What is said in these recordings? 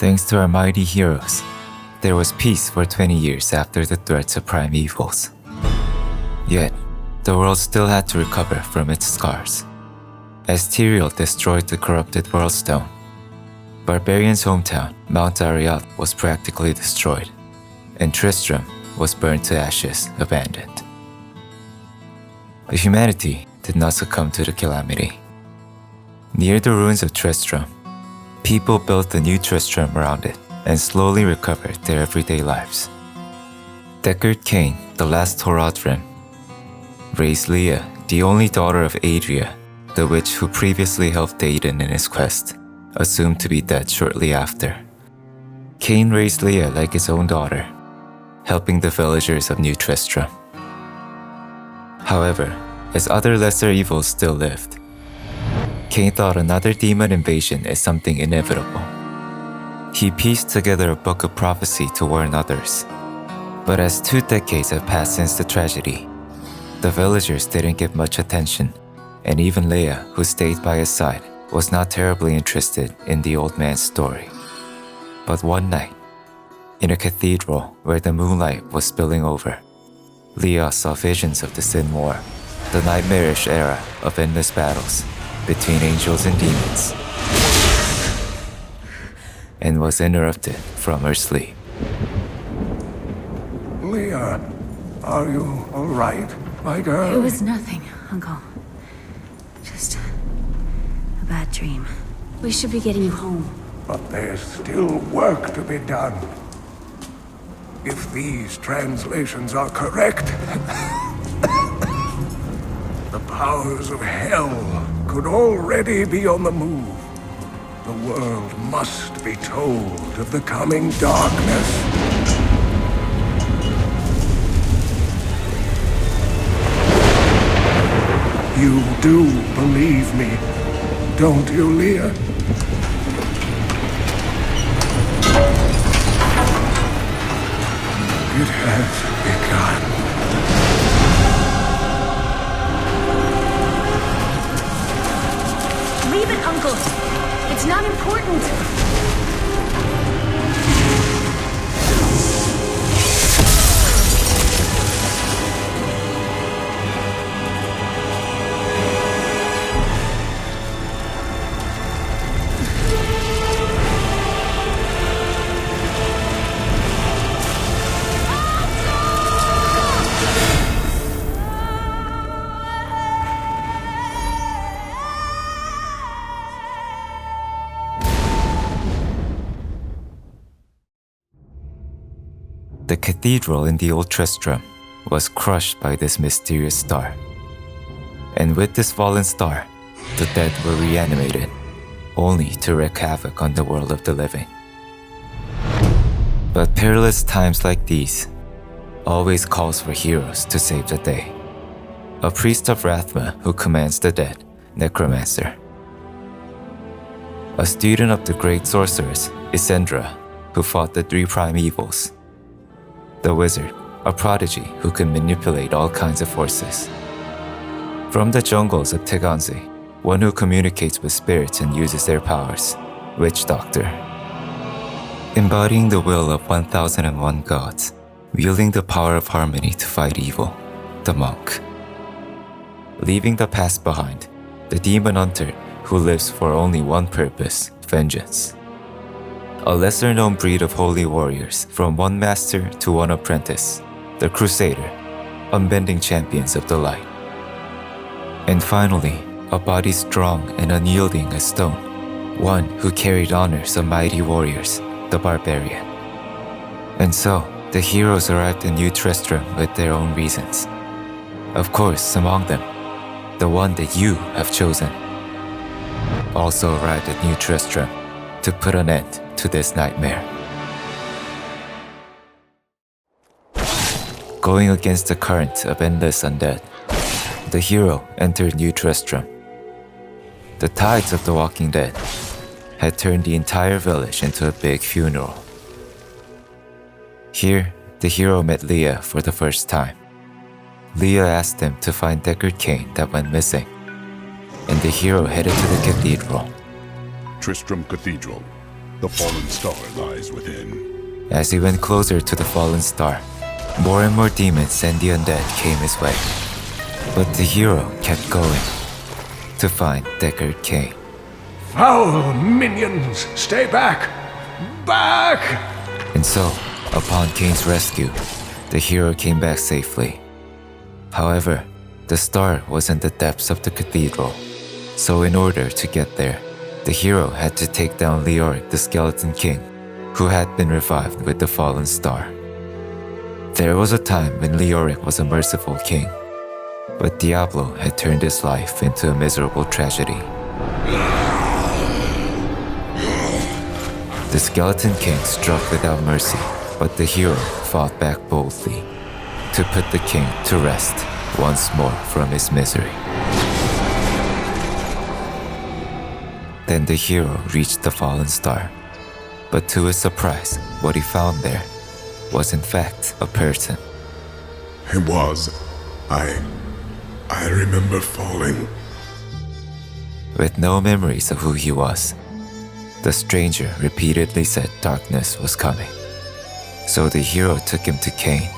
Thanks to our mighty heroes, there was peace for 20 years after the threats of prime evils. Yet, the world still had to recover from its scars. As Tyrael destroyed the corrupted World Stone, Barbarian's hometown, Mount Adria, was practically destroyed, and Tristram was burned to ashes, abandoned. But humanity did not succumb to the calamity. Near the ruins of Tristram, people built a new Tristram around it and slowly recovered their everyday lives. Deckard Cain, the last Horadrim, raised Leah, the only daughter of Adria, the witch who previously helped Aiden in his quest, assumed to be dead shortly after. Cain raised Leah like his own daughter, helping the villagers of New Tristram. However, as other lesser evils still lived, Cain thought another demon invasion is something inevitable. He pieced together a book of prophecy to warn others. But as 2 decades have passed since the tragedy, the villagers didn't give much attention, and even Leah, who stayed by his side, was not terribly interested in the old man's story. But one night, in a cathedral where the moonlight was spilling over, Leah saw visions of the Sin War, the nightmarish era of endless battles between angels and demons, and was interrupted from her sleep. Leah, are you all right, my girl? It was nothing, Uncle. Just a bad dream. We should be getting you home. But there's still work to be done. If these translations are correct, the powers of hell could already be on the move. The world must be told of the coming darkness. You do believe me, don't you, Leah? It has begun. Leave it, Uncle. It's not important. The cathedral in the Old Tristram was crushed by this mysterious star. And with this fallen star, the dead were reanimated, only to wreak havoc on the world of the living. But perilous times like these always calls for heroes to save the day. A priest of Rathma who commands the dead, Necromancer. A student of the great sorceress, Isendra, who fought the 3 prime evils. The wizard, a prodigy who can manipulate all kinds of forces. From the jungles of Teganzi, one who communicates with spirits and uses their powers, witch doctor. Embodying the will of 1001 gods, wielding the power of harmony to fight evil, the monk. Leaving the past behind, the demon hunter who lives for only one purpose, vengeance. A lesser-known breed of holy warriors, from one master to one apprentice, the Crusader, unbending champions of the light. And finally, a body strong and unyielding as stone, one who carried honors of mighty warriors, the Barbarian. And so, the heroes arrived in New Tristram with their own reasons. Of course, among them, the one that you have chosen, also arrived at New Tristram to put an end to this nightmare. Going against the current of endless undead, the hero entered New Tristram. The tides of the Walking Dead had turned the entire village into a big funeral. Here, the hero met Leah for the first time. Leah asked him to find Deckard Cain that went missing, and the hero headed to the cathedral. Tristram Cathedral. The fallen star lies within. As he went closer to the fallen star, more and more demons and the undead came his way. But the hero kept going to find Deckard Cain. Foul minions, stay back! Back! And so, upon Cain's rescue, the hero came back safely. However, the star was in the depths of the cathedral, so in order to get there, the hero had to take down Leoric the Skeleton King, who had been revived with the fallen star. There was a time when Leoric was a merciful king, but Diablo had turned his life into a miserable tragedy. The Skeleton King struck without mercy, but the hero fought back boldly to put the king to rest once more from his misery. Then the hero reached the fallen star, but to his surprise, what he found there was in fact a person. It was. I remember falling. With no memories of who he was, the stranger repeatedly said darkness was coming. So the hero took him to Cain,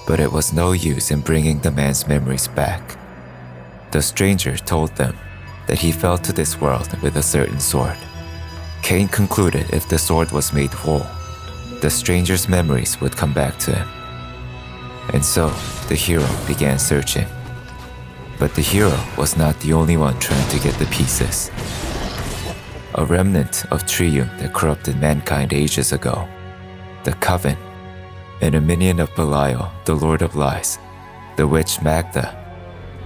but it was no use in bringing the man's memories back. The stranger told them that he fell to this world with a certain sword. Cain concluded if the sword was made whole, the stranger's memories would come back to him. And so, the hero began searching. But the hero was not the only one trying to get the pieces. A remnant of Triune that corrupted mankind ages ago, the Coven, and a minion of Belial, the Lord of Lies, the witch Magda,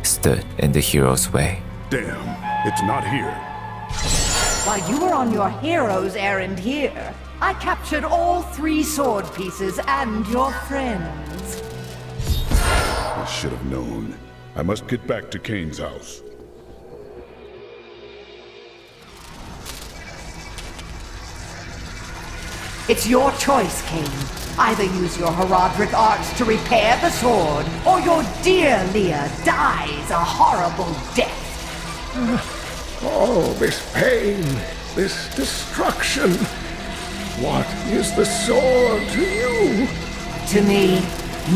stood in the hero's way. Damn, it's not here. While you were on your hero's errand here, I captured all 3 sword pieces and your friends. I should have known. I must get back to Cain's house. It's your choice, Cain. Either use your Herodric arts to repair the sword, or your dear Leah dies a horrible death. Oh, this pain, this destruction. What is the sword to you? To me,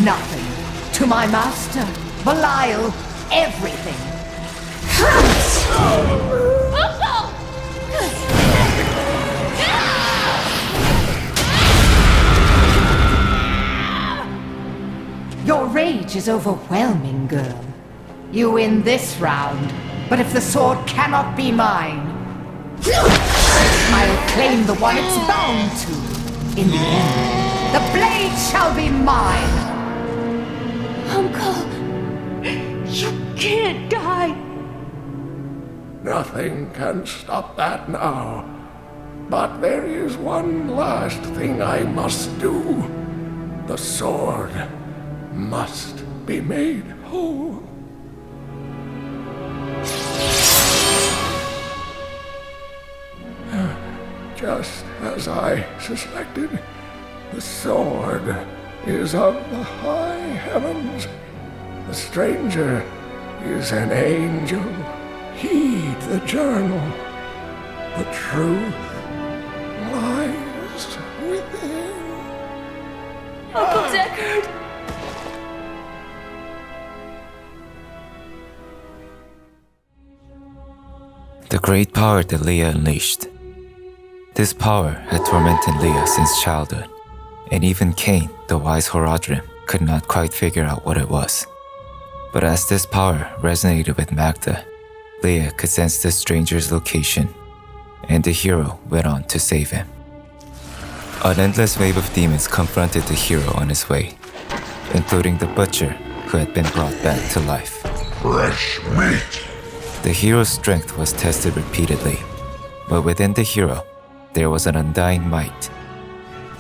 nothing. To my master, Belial, everything. Your rage is overwhelming, girl. You win this round, but if the sword cannot be mine, I'll claim the one it's bound to. In the end, the blade shall be mine. Uncle, you can't die. Nothing can stop that now. But there is one last thing I must do. The sword must be made whole. Just as I suspected, the sword is of the high heavens. The stranger is an angel. Heed the journal. The truth lies within. Uncle Deckard! The great power that Leah unleashed. This power had tormented Leah since childhood, and even Cain, the wise Horadrim, could not quite figure out what it was. But as this power resonated with Magda, Leah could sense the stranger's location, and the hero went on to save him. An endless wave of demons confronted the hero on his way, including the butcher who had been brought back to life. Fresh meat. The hero's strength was tested repeatedly, but within the hero, there was an undying might,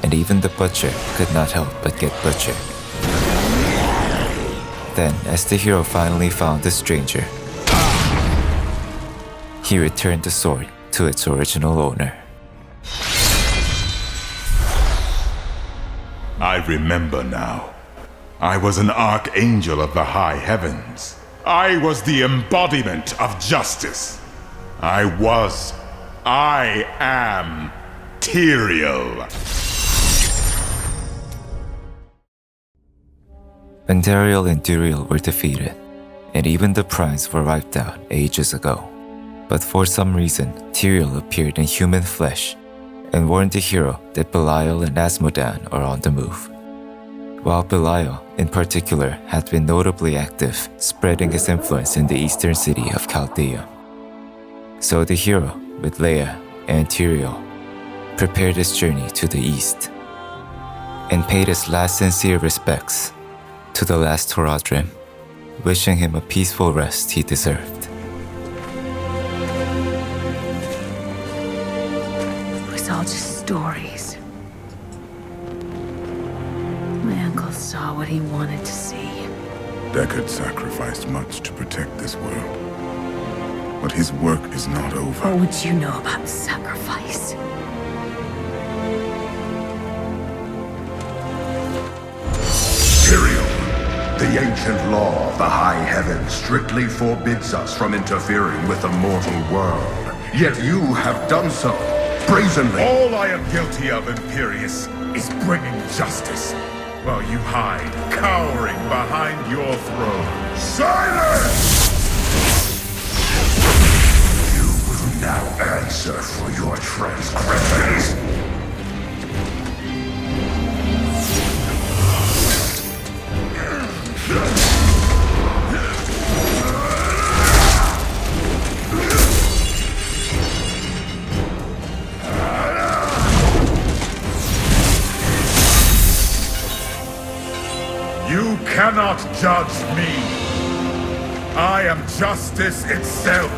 and even the butcher could not help but get butchered. Then, as the hero finally found the stranger, he returned the sword to its original owner. I remember now. I was an archangel of the high heavens. I was the embodiment of justice. I am Tyrael. Tyrael and Adria were defeated, and even the primes were wiped out ages ago. But for some reason, Tyrael appeared in human flesh and warned the hero that Belial and Asmodan are on the move. While Belial, in particular, had been notably active, spreading his influence in the eastern city of Chaldea. So the hero, with Leia and Tyrael, prepared his journey to the east and paid his last sincere respects to the last Horadrim, wishing him a peaceful rest he deserved. It was all just stories. My uncle saw what he wanted to see. Deckard sacrificed much to protect this world. But his work is not over. What would you know about sacrifice? Tyrael, the ancient law of the high heaven strictly forbids us from interfering with the mortal world. Yet you have done so, brazenly. All I am guilty of, Imperius, is bringing justice, while you hide, cowering behind your throne. Silence! You will now answer for your transgressions. You cannot judge me. I am justice itself.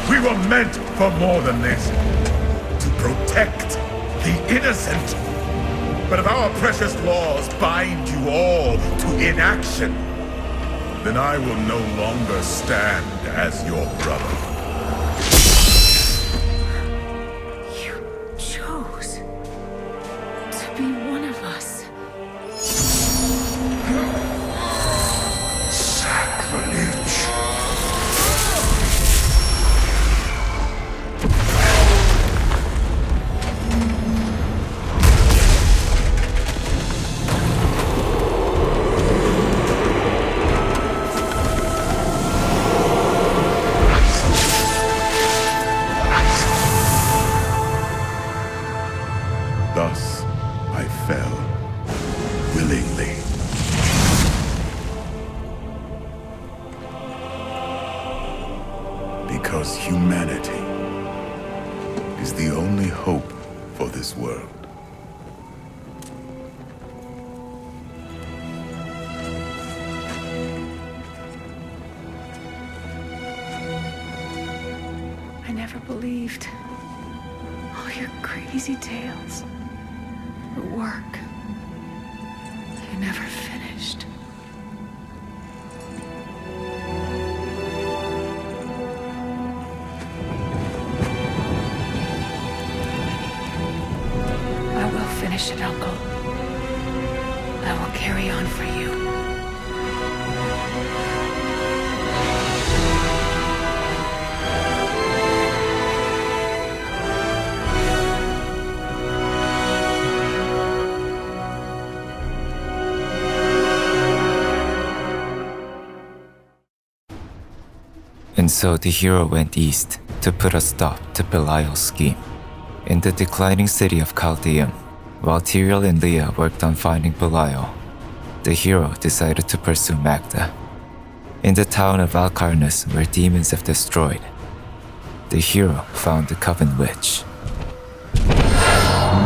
We were meant for more than this. To protect the innocent. But if our precious laws bind you all to inaction, then I will no longer stand as your brother. You chose to be one of us. Sacrilege. Thus, I fell, willingly. Because humanity is the only hope for this world. I never believed all your crazy tales. The work. You never finished. I will finish it, Uncle. I will carry on for you. And so the hero went east to put a stop to Belial's scheme. In the declining city of Chaldea, while Tyrael and Leia worked on finding Belial, the hero decided to pursue Magda. In the town of Alcarnus, where demons have destroyed, the hero found the Coven Witch.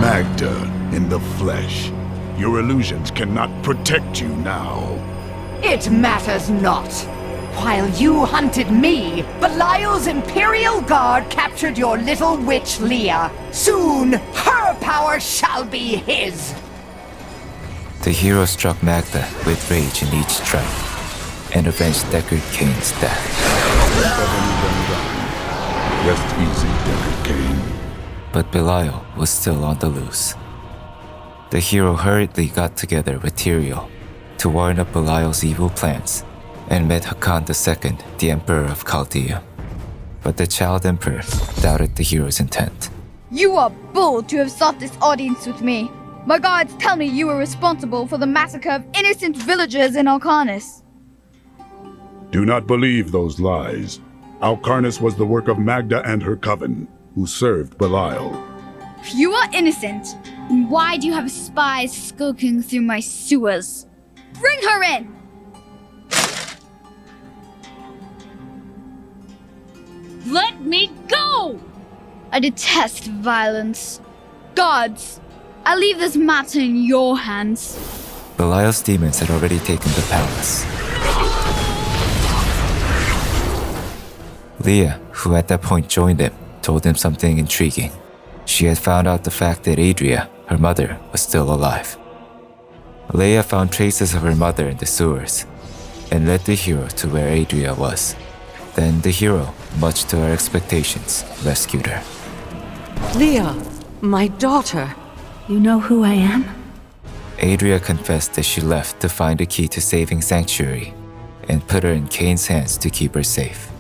Magda in the flesh. Your illusions cannot protect you now. It matters not. While you hunted me, Belial's Imperial Guard captured your little witch Leia. Soon, her power shall be his. The hero struck Magda with rage in each strike and avenged Deckard Cain's death. Rest easy, Deckard Cain. But Belial was still on the loose. The hero hurriedly got together with Tyrael to warn of Belial's evil plans and met Hakan II, the Emperor of Chaldea. But the Child Emperor doubted the hero's intent. You are bold to have sought this audience with me. My guards tell me you were responsible for the massacre of innocent villagers in Alcarnus. Do not believe those lies. Alcarnus was the work of Magda and her coven, who served Belial. If you are innocent, then why do you have spies skulking through my sewers? Bring her in! Let me go! I detest violence. Gods, I leave this matter in your hands. Belial's demons had already taken the palace. Leah, who at that point joined him, told him something intriguing. She had found out the fact that Adria, her mother, was still alive. Leah found traces of her mother in the sewers and led the hero to where Adria was. Then the hero, much to her expectations, rescued her. Leah, my daughter. You know who I am? Adria confessed that she left to find the key to saving Sanctuary and put her in Cain's hands to keep her safe.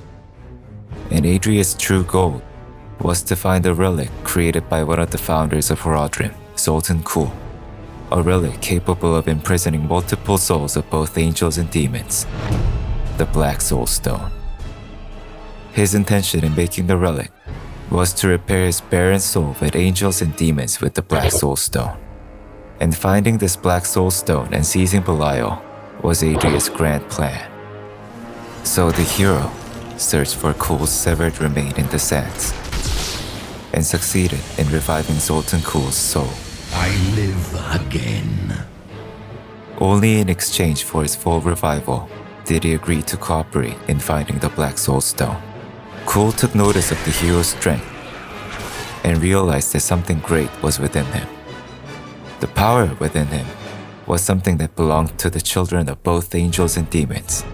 And Adria's true goal was to find a relic created by one of the founders of Horadrim, Sultan Kul, a relic capable of imprisoning multiple souls of both angels and demons, the Black Soulstone. His intention in making the relic was to repair his barren soul with angels and demons with the Black Soulstone. And finding this Black Soulstone and seizing Belial was Adria's grand plan. So the hero searched for Kul's severed remain in the sands and succeeded in reviving Sultan Kul's soul. I live again. Only in exchange for his full revival did he agree to cooperate in finding the Black Soulstone. Kul took notice of the hero's strength and realized that something great was within him. The power within him was something that belonged to the children of both angels and demons,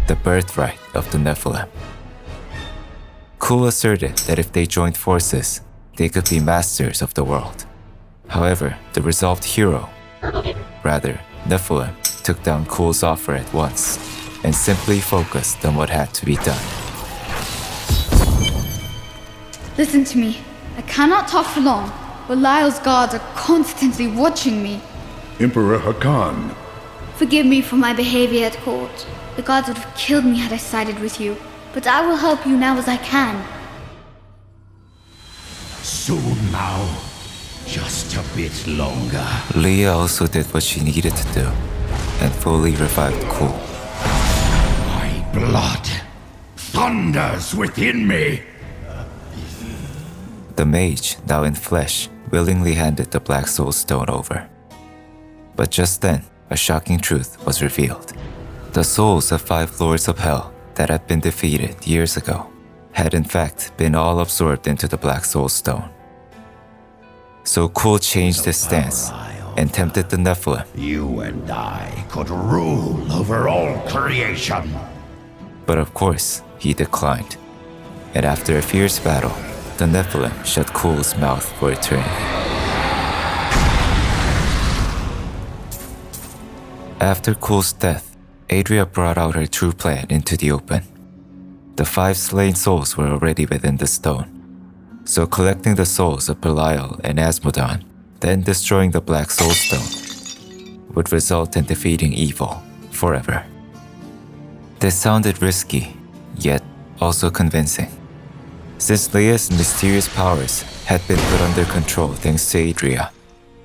the birthright of the Nephilim. Kul asserted that if they joined forces, they could be masters of the world. However, the resolved hero, rather Nephilim, took down Kul's offer at once and simply focused on what had to be done. Listen to me. I cannot talk for long. Belial's guards are constantly watching me. Emperor Hakan. Forgive me for my behavior at court. The gods would have killed me had I sided with you. But I will help you now as I can. Soon now. Just a bit longer. Leah also did what she needed to do and fully revived Kul. My blood thunders within me. The mage, now in flesh, willingly handed the Black Soulstone over. But just then, a shocking truth was revealed. The souls of 5 lords of hell that had been defeated years ago had in fact been all absorbed into the Black Soulstone. So Kul changed his stance and tempted the Nephilim. You and I could rule over all creation. But of course, he declined. And after a fierce battle, the Nephilim shut Kul's mouth for eternity. After Kul's death, Adria brought out her true plan into the open. The 5 slain souls were already within the stone, so collecting the souls of Belial and Asmodan, then destroying the Black Soulstone, would result in defeating evil forever. This sounded risky, yet also convincing. Since Leah's mysterious powers had been put under control thanks to Adria,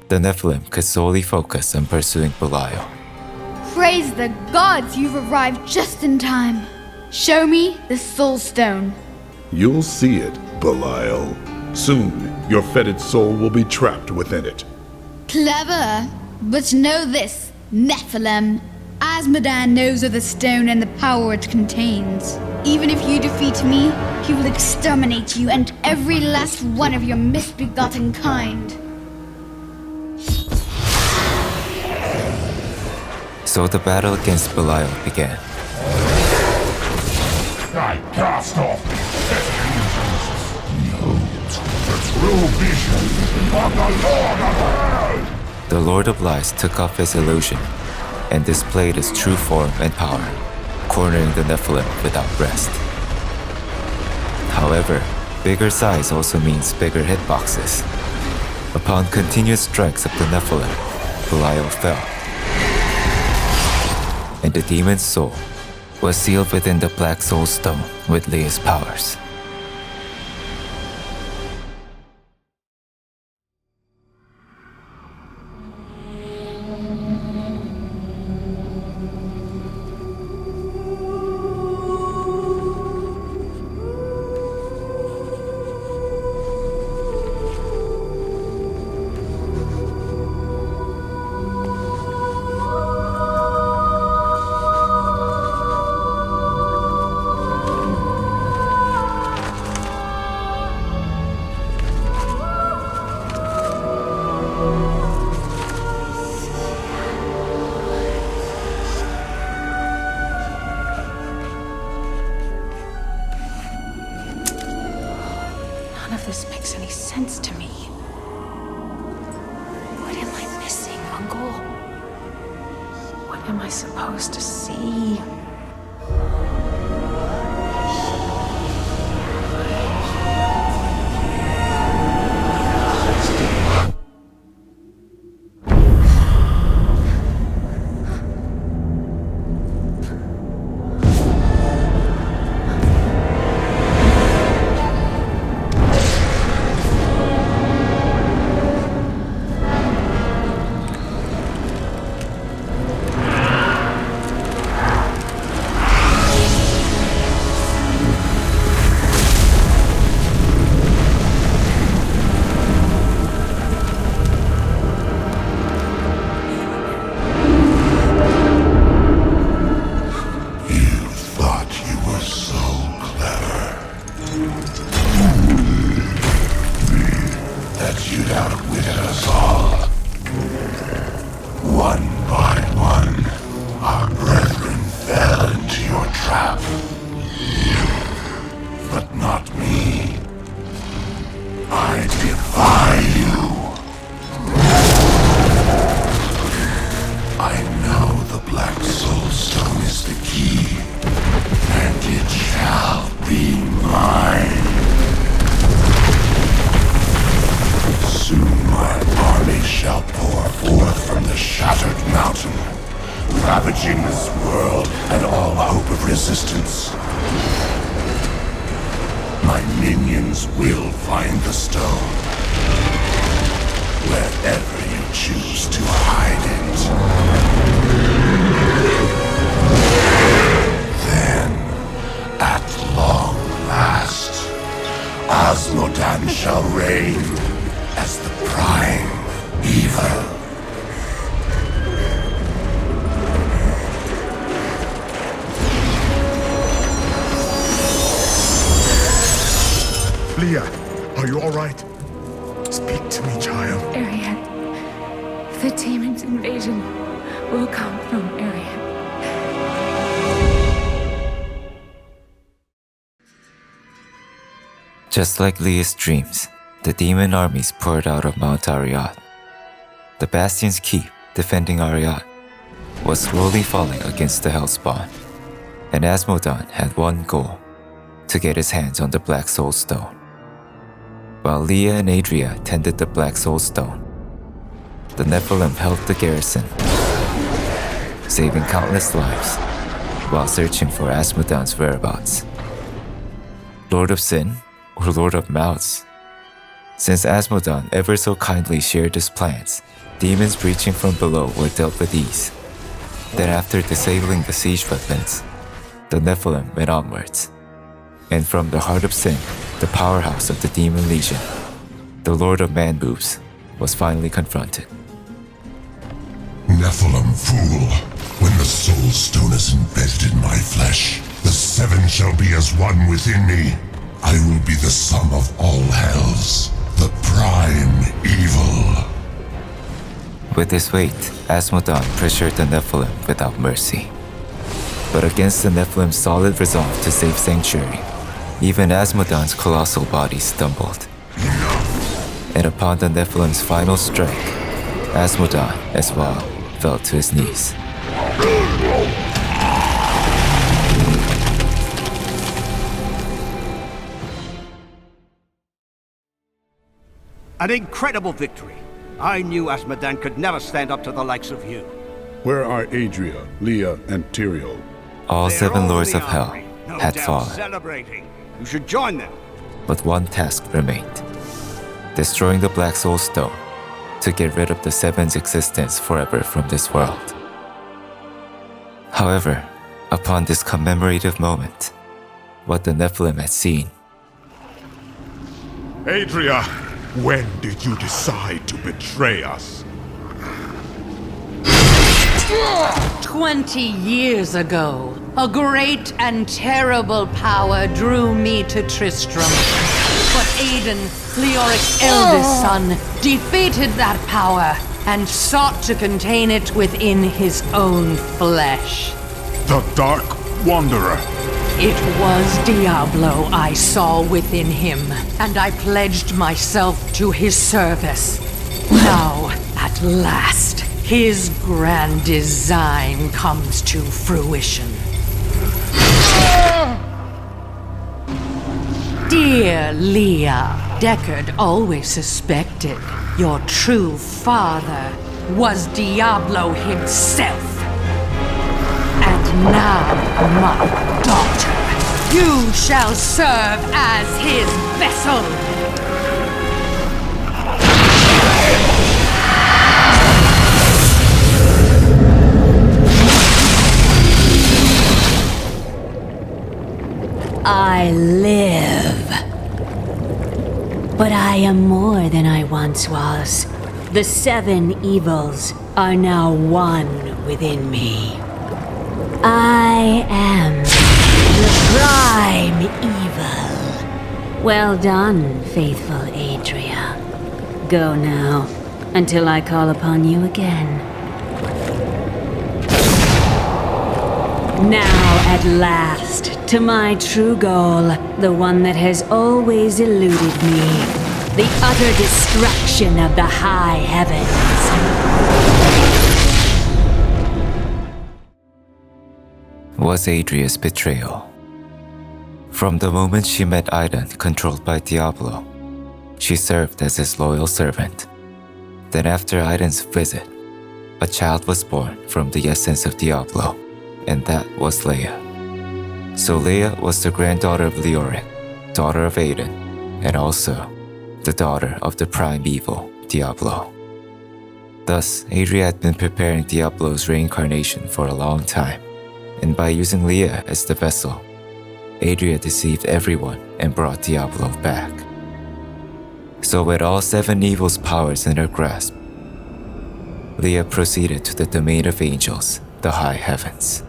the Nephilim could solely focus on pursuing Belial. Praise the gods, you've arrived just in time. Show me the Soulstone. You'll see it, Belial. Soon, your fetid soul will be trapped within it. Clever. But know this, Nephilim. Asmodan knows of the stone and the power it contains. Even if you defeat me, he will exterminate you and every last one of your misbegotten kind. So the battle against Belial began. I cast off illusions. The true vision of the Lord of Hell. The Lord of Lies took off his illusion and displayed his true form and power, cornering the Nephilim without rest. However, bigger size also means bigger hitboxes. Upon continuous strikes of the Nephilim, Belial fell, and the demon's soul was sealed within the black soulstone with Leah's powers. None of this makes any sense to me. What am I missing, Uncle? What am I supposed to see? Ravaging this world and all hope of resistance. My minions will find the stone, wherever you choose to hide it. Then, at long last, Osmodan shall reign as the prime evil. Leah, are you all right? Speak to me, child. Ariad. The demon's invasion will come from Ariad. Just like Leah's dreams, the demon armies poured out of Mount Ariad. The bastion's keep, defending Ariad, was slowly falling against the Hellspawn, and Asmodan had one goal: to get his hands on the Black Soulstone. While Leah and Adria tended the Black Soulstone, the Nephilim held the garrison, saving countless lives while searching for Asmodan's whereabouts. Lord of Sin or Lord of Mouths? Since Asmodan ever so kindly shared his plans, demons breaching from below were dealt with ease. Then after disabling the siege weapons, the Nephilim went onwards. And from the heart of Sin, the powerhouse of the Demon Legion, the Lord of Man-Boobs was finally confronted. Nephilim fool, when the soul stone is embedded in my flesh, the seven shall be as one within me. I will be the sum of all hells, the prime evil. With his weight, Asmodan pressured the Nephilim without mercy. But against the Nephilim's solid resolve to save Sanctuary, even Asmodan's colossal body stumbled. And upon the Nephilim's final strike, Asmodan, as well, fell to his knees. An incredible victory. I knew Azmodan could never stand up to the likes of you. Where are Adria, Leah, and Tyrael? All They're 7 all lords in of the hell armory, no had doubt fallen, celebrating. You should join them. but one task remained: destroying the Black Soulstone to get rid of the Seven's existence forever from this world. However, upon this commemorative moment, what the Nephilim had seen, Adria, when did you decide to betray us? 20 years ago, a great and terrible power drew me to Tristram. But Aiden, Leoric's eldest son, defeated that power and sought to contain it within his own flesh. The Dark Wanderer. It was Diablo I saw within him, and I pledged myself to his service. Now, at last, his grand design comes to fruition. Dear Leah, Deckard always suspected your true father was Diablo himself. And now, my daughter, you shall serve as his vessel. I live. But I am more than I once was. The 7 evils are now one within me. I am the prime evil. Well done, faithful Adria. Go now, until I call upon you again. Now, at last, to my true goal, the one that has always eluded me. The utter destruction of the high heavens. was Adria's betrayal. From the moment she met Aiden, controlled by Diablo, she served as his loyal servant. Then after Aiden's visit, a child was born from the essence of Diablo, and that was Leia. So Leia was the granddaughter of Leoric, daughter of Aiden, and also the daughter of the prime evil, Diablo. Thus, Adria had been preparing Diablo's reincarnation for a long time, and by using Leia as the vessel, Adria deceived everyone and brought Diablo back. So with all 7 evil's powers in her grasp, Leia proceeded to the domain of angels, the high heavens.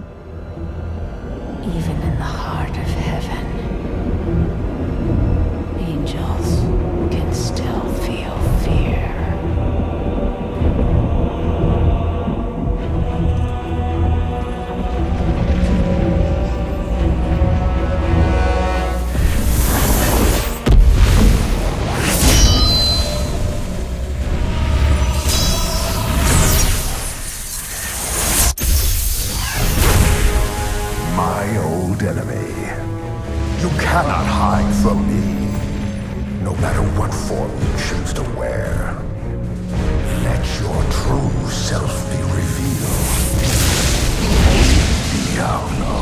Even in the heart of heaven, angels can still feel fear. My old enemy. You cannot hide from me, no matter what form you choose to wear. Let your true self be revealed. Diablo.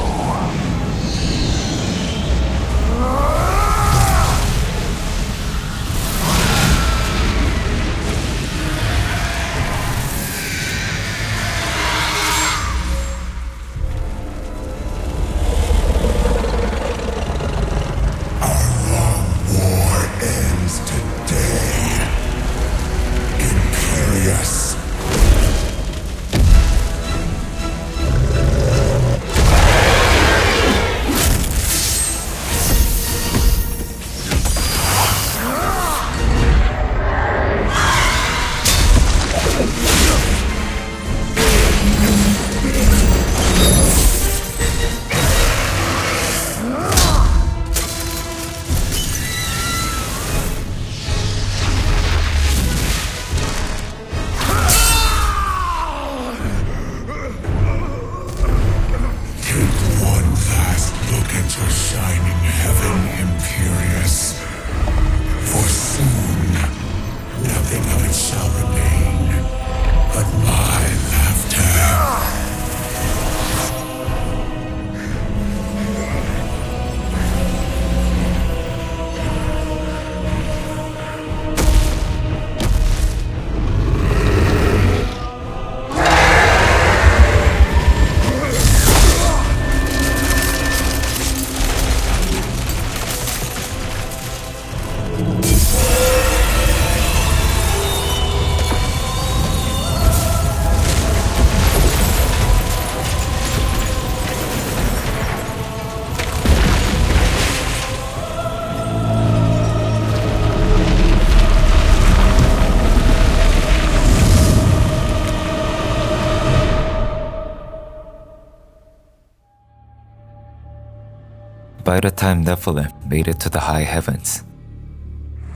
By the time Nephilim made it to the high heavens,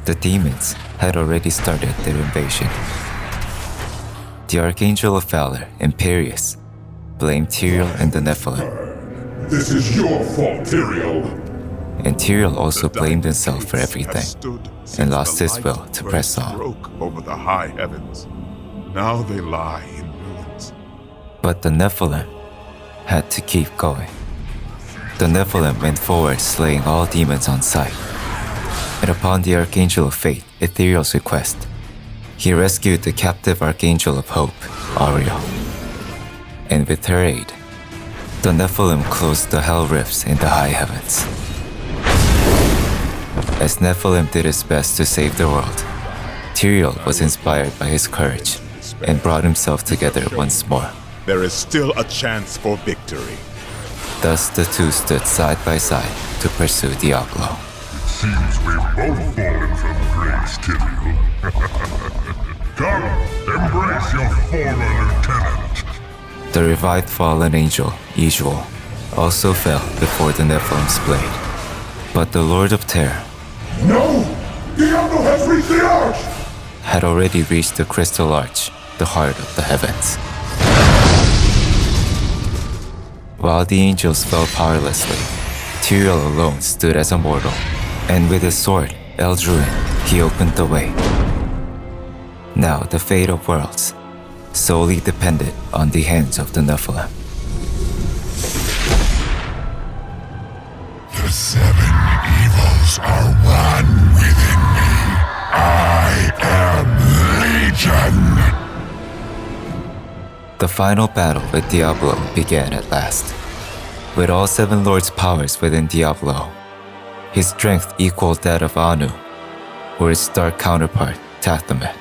the demons had already started their invasion. The Archangel of Valor, Imperius, blamed Tyrael and the Nephilim. This is your fault, Tyrael. And Tyrael also blamed himself for everything and lost his will to press on. Broke over the high heavens. Now they lie in ruins. But the Nephilim had to keep going. The Nephilim went forward, slaying all demons on sight. And upon the Archangel of Fate, Ethereal's request, he rescued the captive Archangel of Hope, Adria. And with her aid, the Nephilim closed the hell rifts in the high heavens. As Nephilim did his best to save the world, Tyrael was inspired by his courage and brought himself together once more. There is still a chance for victory. Thus the two stood side by side to pursue Diablo. Seems we've both fallen from grace, Tyrael. Come, embrace your former lieutenant. The revived fallen angel, Usual, also fell before the Nephilim's blade. But the Lord of Terror, No! Diablo has reached the arch! had already reached the Crystal Arch, the heart of the heavens. While the angels fell powerlessly, Tyrael alone stood as a mortal, and with his sword, Eldruin, he opened the way. Now the fate of worlds solely depended on the hands of the Nephilim. The seven evils are one within me. I am Legion. The final battle with Diablo began at last. With all seven lords' powers within Diablo, his strength equaled that of Anu, or its dark counterpart, Tathamet.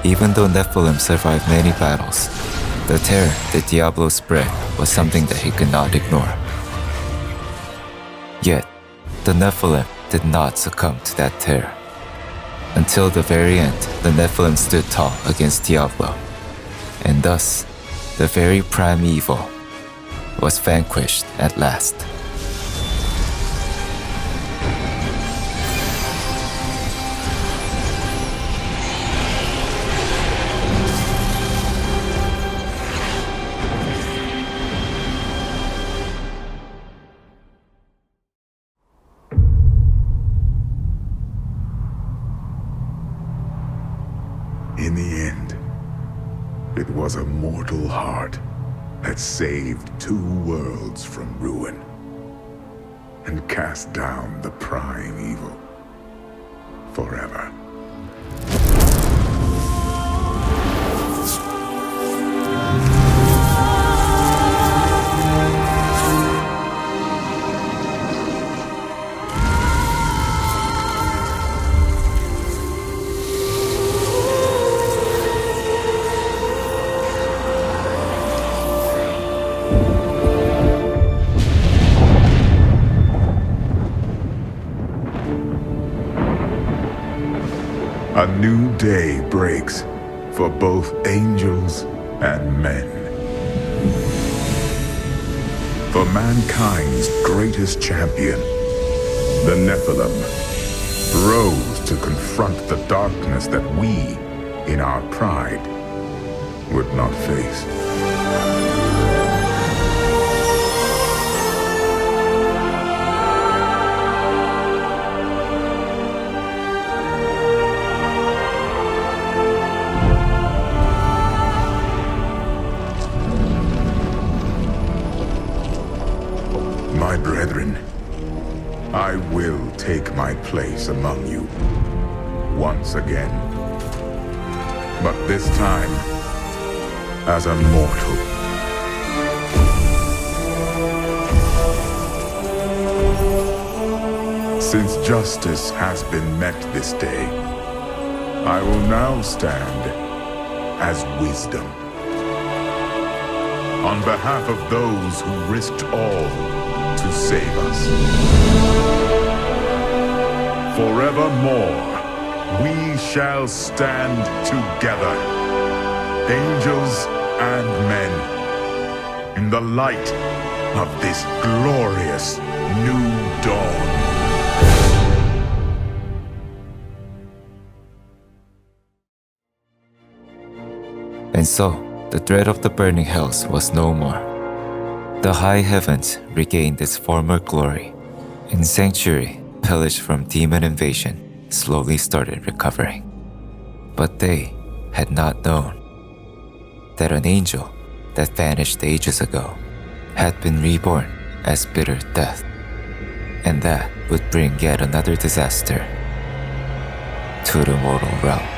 Even though Nephilim survived many battles, the terror that Diablo spread was something that he could not ignore. Yet, the Nephilim did not succumb to that terror. Until the very end, the Nephilim stood tall against Diablo, and thus, the very prime evil was vanquished at last. In the end, it was a mortal heart that saved two worlds from ruin and cast down the prime evil forever. A new day breaks for both angels and men. For mankind's greatest champion, the Nephilim, rose to confront the darkness that we, in our pride, would not face. My brethren, I will take my place among you once again. But this time, as a mortal. Since justice has been met this day, I will now stand as wisdom. On behalf of those who risked all to save us. Forevermore, we shall stand together, angels and men, in the light of this glorious new dawn. And so, the dread of the burning hells was no more. The high heavens regained its former glory, and sanctuary, pillaged from demon invasion, slowly started recovering. But they had not known that an angel that vanished ages ago had been reborn as bitter death, and that would bring yet another disaster to the mortal realm.